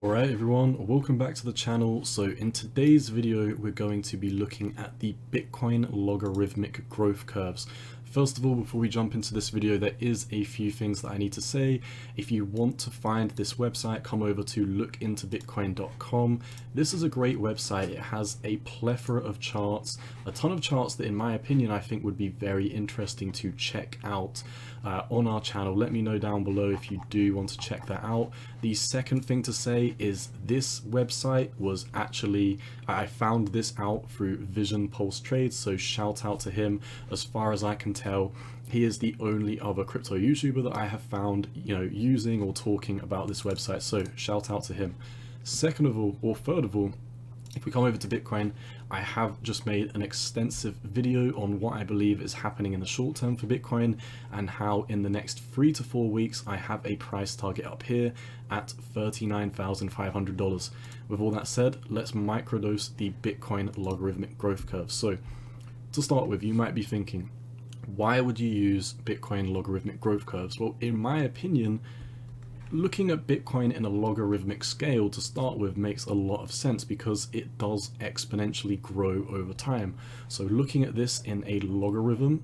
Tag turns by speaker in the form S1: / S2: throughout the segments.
S1: Alright everyone, welcome back to the channel. So in today's video we're going to be looking at the Bitcoin logarithmic growth curves. First of all, before we jump into this video, there is a few things that I need to say. If you want to find this website, come over to lookintobitcoin.com. This is a great website. It has a plethora of charts, a ton of charts that in my opinion I think would be very interesting to check out on our channel. Let me know down below if you do want to check that out. The second thing to say is this website was actually, I found this out through Vision Pulse Trades, so shout out to him. As far as I can tell, he is the only other crypto YouTuber that I have found, using or talking about this website, so shout out to him. Second of all, or third of all, if we come over to Bitcoin, I have just made an extensive video on what I believe is happening in the short term for Bitcoin and how in the next 3 to 4 weeks I have a price target up here at $39,500. With all that said, let's microdose the Bitcoin logarithmic growth curve. So to start with, you might be thinking, why would you use Bitcoin logarithmic growth curves? Well, in my opinion, looking at Bitcoin in a logarithmic scale to start with makes a lot of sense because it does exponentially grow over time. So looking at this in a logarithm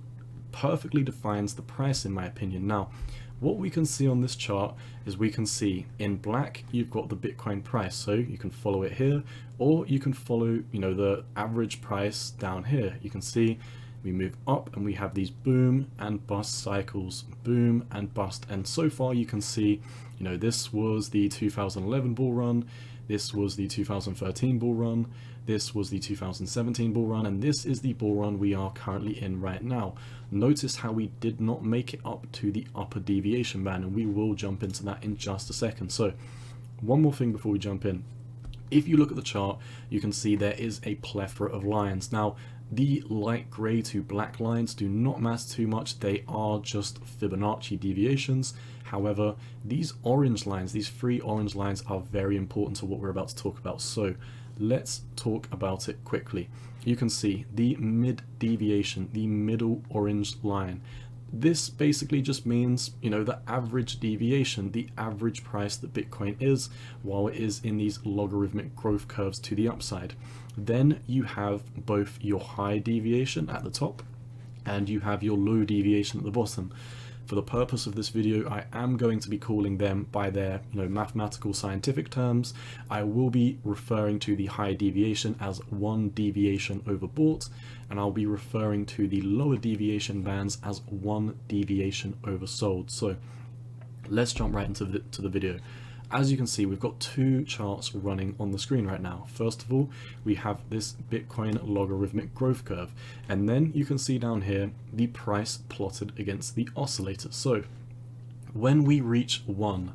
S1: perfectly defines the price in my opinion. Now, what we can see on this chart is we can see in black you've got the Bitcoin price, so you can follow it here, or you can follow the average price down here. You can see we move up and we have these boom and bust cycles, boom and bust, and so far you can see this was the 2011 bull run, this was the 2013 bull run, this was the 2017 bull run, and this is the bull run we are currently in right now. Notice how we did not make it up to the upper deviation band, and we will jump into that in just a second. So one more thing before we jump in. If you look at the chart, you can see there is a plethora of lines. Now, the light gray to black lines do not matter too much. They are just Fibonacci deviations. However, these orange lines, these 3 orange lines, are very important to what we're about to talk about. So let's talk about it quickly. You can see the mid deviation, the middle orange line. This basically just means, the average deviation, the average price that Bitcoin is while it is in these logarithmic growth curves to the upside. Then you have both your high deviation at the top and you have your low deviation at the bottom. For the purpose of this video, I am going to be calling them by their mathematical scientific terms. I will be referring to the high deviation as 1 deviation overbought, and I'll be referring to the lower deviation bands as 1 deviation oversold. So let's jump right into the video. As you can see, we've got 2 charts running on the screen right now. First of all, we have this Bitcoin logarithmic growth curve, and then you can see down here the price plotted against the oscillator. So when we reach 1,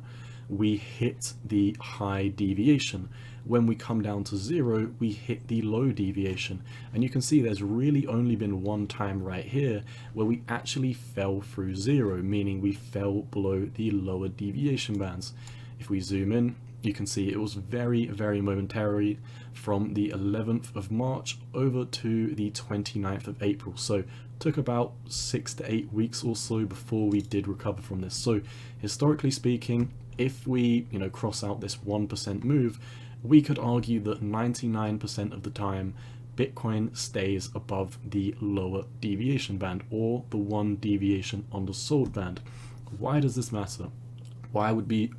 S1: we hit the high deviation. When we come down to 0, we hit the low deviation. And you can see there's really only been one time right here where we actually fell through 0, meaning we fell below the lower deviation bands. If we zoom in, you can see it was very, very momentary from the 11th of March over to the 29th of April. So took about 6 to 8 weeks or so before we did recover from this. So historically speaking, if we cross out this 1% move, we could argue that 99% of the time Bitcoin stays above the lower deviation band or the 1 deviation undersold band. Why does this matter? Why would we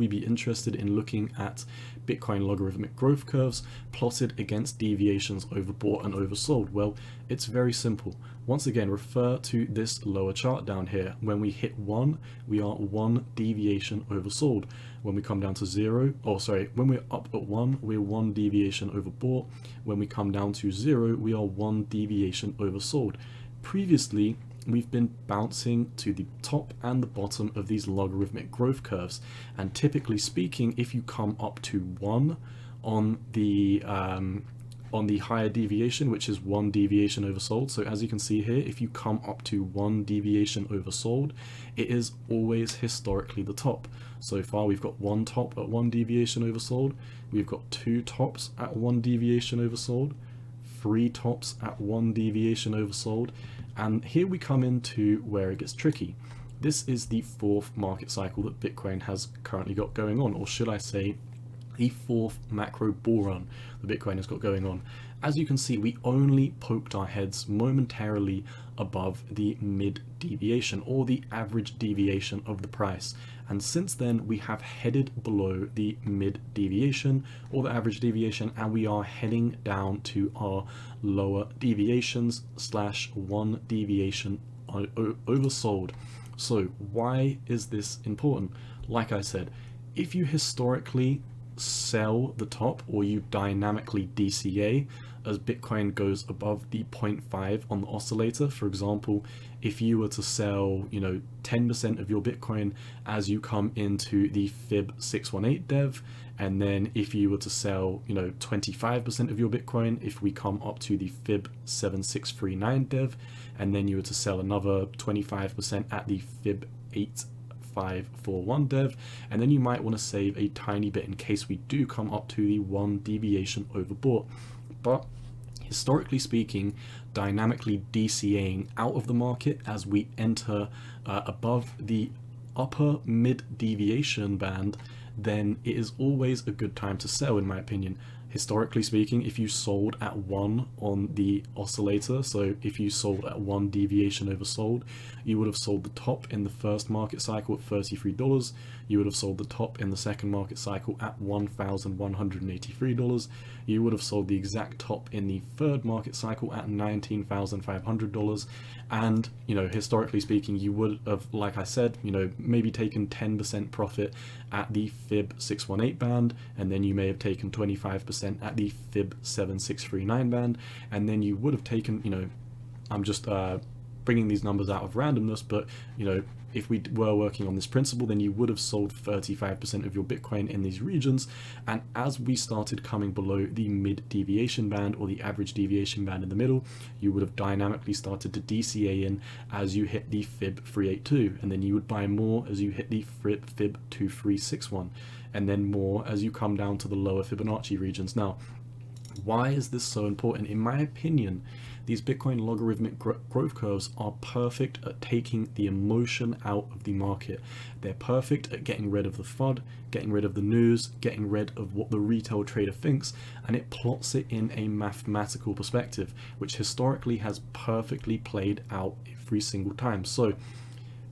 S1: be interested in looking at Bitcoin logarithmic growth curves plotted against deviations overbought and oversold? Well, it's very simple. Once again, refer to this lower chart down here. When we hit 1, we are 1 deviation oversold. When we come down to 0, when we're up at 1, we're 1 deviation overbought. When we come down to 0, we are 1 deviation oversold. Previously, we've been bouncing to the top and the bottom of these logarithmic growth curves, and typically speaking, if you come up to 1 on the higher deviation, which is 1 deviation oversold, so as you can see here, if you come up to 1 deviation oversold, it is always historically the top. So far we've got 1 top at 1 deviation oversold, we've got 2 tops at 1 deviation oversold, 3 tops at 1 deviation oversold, and here we come into where it gets tricky. This is the 4th market cycle that Bitcoin has currently got going on, or should I say the fourth macro bull run the Bitcoin has got going on. As you can see, we only poked our heads momentarily above the mid deviation, or the average deviation of the price. And since then, we have headed below the mid deviation or the average deviation, and we are heading down to our lower deviations / one deviation oversold. So why is this important? Like I said, if you historically sell the top, or you dynamically DCA as Bitcoin goes above the 0.5 on the oscillator, for example, if you were to sell 10% of your Bitcoin as you come into the Fib 618 dev, and then if you were to sell 25% of your Bitcoin if we come up to the Fib 7639 dev, and then you were to sell another 25% at the Fib 8541 dev, and then you might want to save a tiny bit in case we do come up to the one deviation overbought. But historically speaking, dynamically DCAing out of the market as we enter above the upper mid deviation band, then it is always a good time to sell, in my opinion. Historically speaking, if you sold at 1 on the oscillator, so if you sold at 1 deviation oversold, you would have sold the top in the first market cycle at $33. You would have sold the top in the second market cycle at $1,183. You would have sold the exact top in the third market cycle at $19,500. And, historically speaking, you would have, like I said, maybe taken 10% profit at the Fib 618 band, and then you may have taken 25% at the Fib 7639 band, and then you would have taken, I'm just bringing these numbers out of randomness, but if we were working on this principle, then you would have sold 35% of your Bitcoin in these regions. And as we started coming below the mid deviation band, or the average deviation band in the middle, you would have dynamically started to DCA in as you hit the Fib 382, and then you would buy more as you hit the Fib 2361, and then more as you come down to the lower Fibonacci regions. Now, why is this so important? In my opinion, these Bitcoin logarithmic growth curves are perfect at taking the emotion out of the market. They're perfect at getting rid of the FUD, getting rid of the news, getting rid of what the retail trader thinks, and it plots it in a mathematical perspective, which historically has perfectly played out every single time. So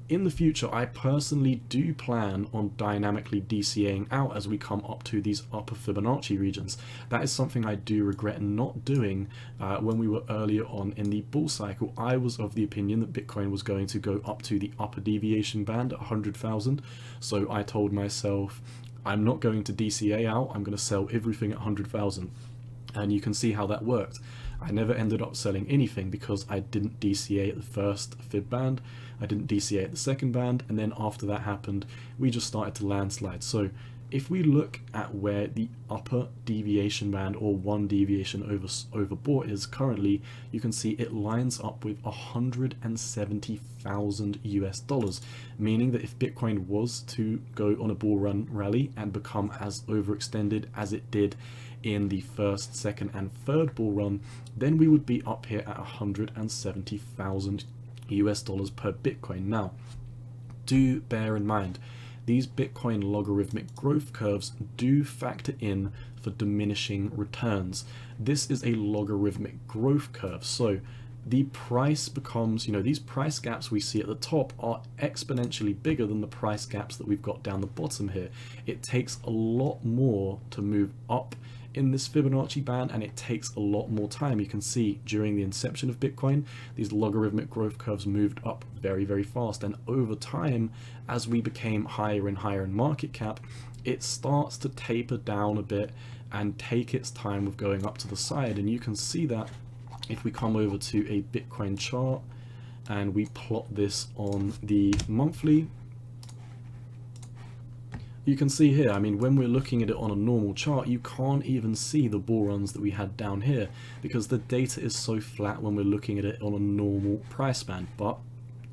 S1: in the future, I personally do plan on dynamically DCAing out as we come up to these upper Fibonacci regions. That is something I do regret not doing when we were earlier on in the bull cycle. I was of the opinion that Bitcoin was going to go up to the upper deviation band at 100,000. So I told myself, I'm not going to DCA out, I'm going to sell everything at 100,000. And you can see how that worked. I never ended up selling anything because I didn't DCA at the first Fib band, I didn't DCA at the second band, and then after that happened, we just started to landslide. So if we look at where the upper deviation band, or one deviation overbought is currently, you can see it lines up with $170,000 meaning that if Bitcoin was to go on a bull run rally and become as overextended as it did in the first, second, and third bull run, then we would be up here at $170,000 per Bitcoin. Now, do bear in mind, these Bitcoin logarithmic growth curves do factor in for diminishing returns. This is a logarithmic growth curve, so the price becomes, these price gaps we see at the top are exponentially bigger than the price gaps that we've got down the bottom here. It takes a lot more to move up in this Fibonacci band, and it takes a lot more time. You can see during the inception of Bitcoin, these logarithmic growth curves moved up very, very fast, and over time, as we became higher and higher in market cap, it starts to taper down a bit and take its time with going up to the side. And you can see that if we come over to a Bitcoin chart and we plot this on the monthly, you can see here, when we're looking at it on a normal chart, you can't even see the bull runs that we had down here because the data is so flat when we're looking at it on a normal price band. But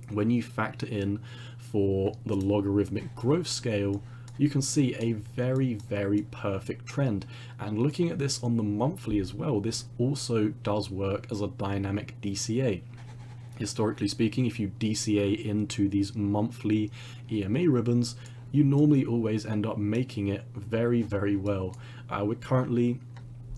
S1: when you factor in for the logarithmic growth scale, you can see a very, very perfect trend. And looking at this on the monthly as well, this also does work as a dynamic DCA. Historically speaking, if you DCA into these monthly EMA ribbons, you normally always end up making it very, very well. We're currently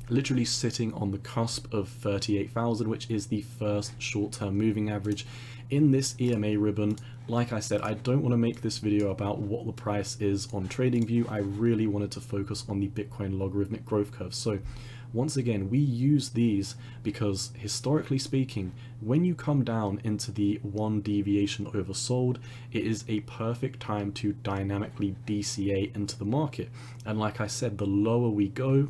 S1: literally sitting on the cusp of 38,000, which is the first short-term moving average in this EMA ribbon. Like I said, I don't want to make this video about what the price is on TradingView. I really wanted to focus on the Bitcoin logarithmic growth curve. So once again, we use these because historically speaking, when you come down into the 1 deviation oversold, it is a perfect time to dynamically DCA into the market. And like I said, the lower we go,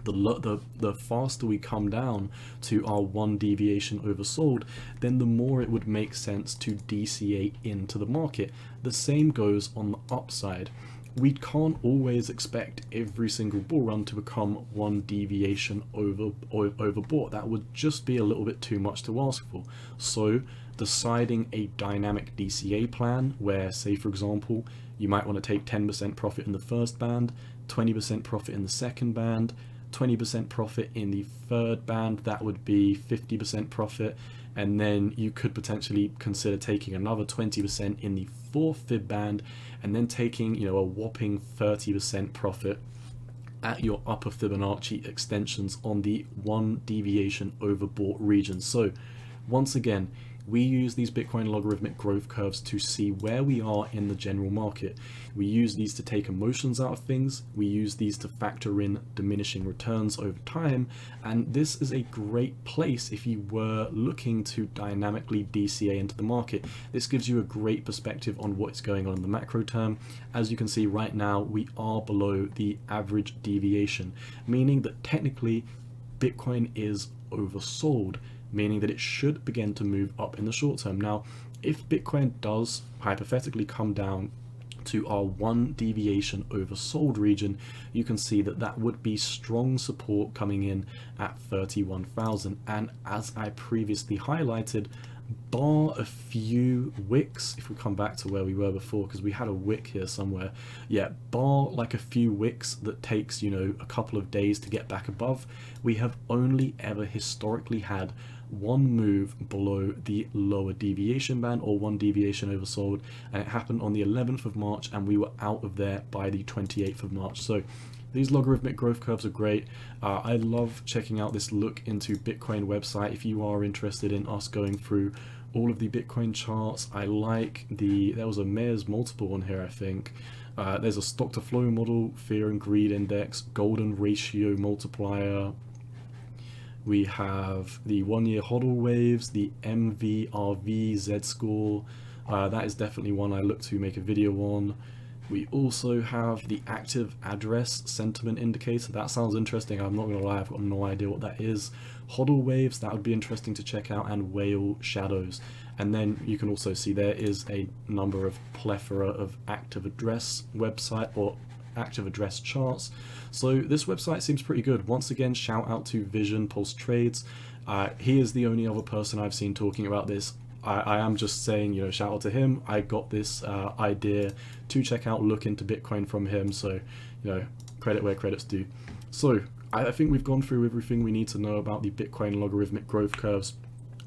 S1: the faster we come down to our 1 deviation oversold, then the more it would make sense to DCA into the market. The same goes on the upside. We can't always expect every single bull run to become 1 deviation overbought. That would just be a little bit too much to ask for. So deciding a dynamic DCA plan where, say for example, you might want to take 10% profit in the first band, 20% profit in the second band, 20% profit in the third band, that would be 50% profit, and then you could potentially consider taking another 20% in the fourth fib band, and then taking, you know, a whopping 30% profit at your upper Fibonacci extensions on the 1 deviation overbought region. So once again, we use these Bitcoin logarithmic growth curves to see where we are in the general market. We use these to take emotions out of things. We use these to factor in diminishing returns over time. And this is a great place if you were looking to dynamically DCA into the market. This gives you a great perspective on what's going on in the macro term. As you can see right now, we are below the average deviation, meaning that technically Bitcoin is oversold, meaning that it should begin to move up in the short term. Now, if Bitcoin does hypothetically come down to our 1 deviation oversold region, you can see that that would be strong support coming in at 31,000. And as I previously highlighted, bar a few wicks, if we come back to where we were before, because we had a wick here somewhere, yeah, bar like a few wicks that takes, you know, a couple of days to get back above, we have only ever historically had 1 move below the lower deviation band, or 1 deviation oversold, and it happened on the 11th of March, and we were out of there by the 28th of March. So these logarithmic growth curves are great. I love checking out this look into Bitcoin website if you are interested in us going through all of the Bitcoin charts. I like there was a Mayer's multiple on here, I think. There's a stock to flow model, fear and greed index, golden ratio multiplier. We have the 1-year hodl waves, the MVRV Z-score. That is definitely one I look to make a video on. We also have the active address sentiment indicator. That sounds interesting. I'm not going to lie, I've got no idea what that is. Hodl waves, that would be interesting to check out, and whale shadows. And then you can also see there is a number of plethora of active address website or active address charts. So this website seems pretty good. Once again, shout out to Vision Pulse Trades. He is the only other person I've seen talking about this. I am just saying, you know, shout out to him. I got this idea to check out, look into Bitcoin from him. So, you know, credit where credit's due. So I think we've gone through everything we need to know about the Bitcoin logarithmic growth curves.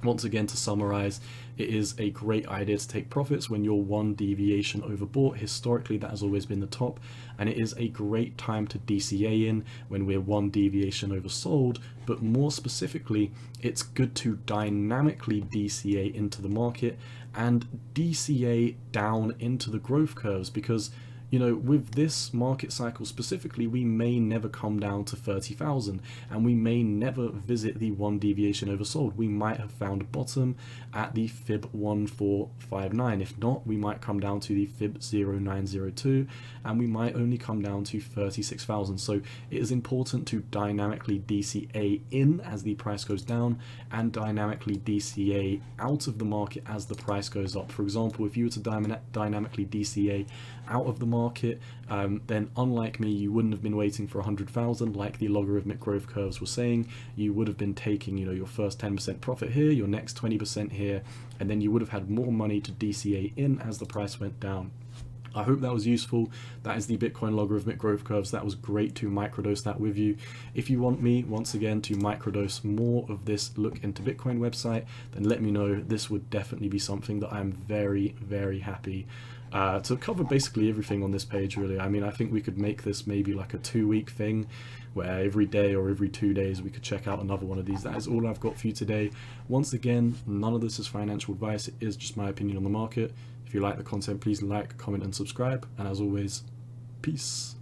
S1: Once again, to summarize, it is a great idea to take profits when you're 1 deviation overbought. Historically, that has always been the top, and it is a great time to DCA in when we're 1 deviation oversold. But more specifically, it's good to dynamically DCA into the market and DCA down into the growth curves, because, you know, with this market cycle specifically, we may never come down to 30,000, and we may never visit the 1 deviation oversold. We might have found a bottom at the fib 1459. If not, we might come down to the fib 0902, and we might only come down to 36,000. So it is important to dynamically DCA in as the price goes down, and dynamically DCA out of the market as the price goes up. For example, if you were to dynamically DCA out of the market, then unlike me, you wouldn't have been waiting for 100,000 like the logarithmic growth curves were saying. You would have been taking, you know, your first 10% profit here, your next 20% here, and then you would have had more money to DCA in as the price went down. I hope that was useful. That is the Bitcoin logarithmic growth curves. That was great to microdose that with you. If you want me, once again, to microdose more of this look into Bitcoin website, then let me know. This would definitely be something that I'm very, very happy to cover basically everything on this page, really. I mean, I think we could make this maybe like a 2-week thing, where every day or every 2 days we could check out another one of these. That is all I've got for you today. Once again, none of this is financial advice. It is just my opinion on the market. If you like the content, please like, comment, and subscribe. And as always, peace.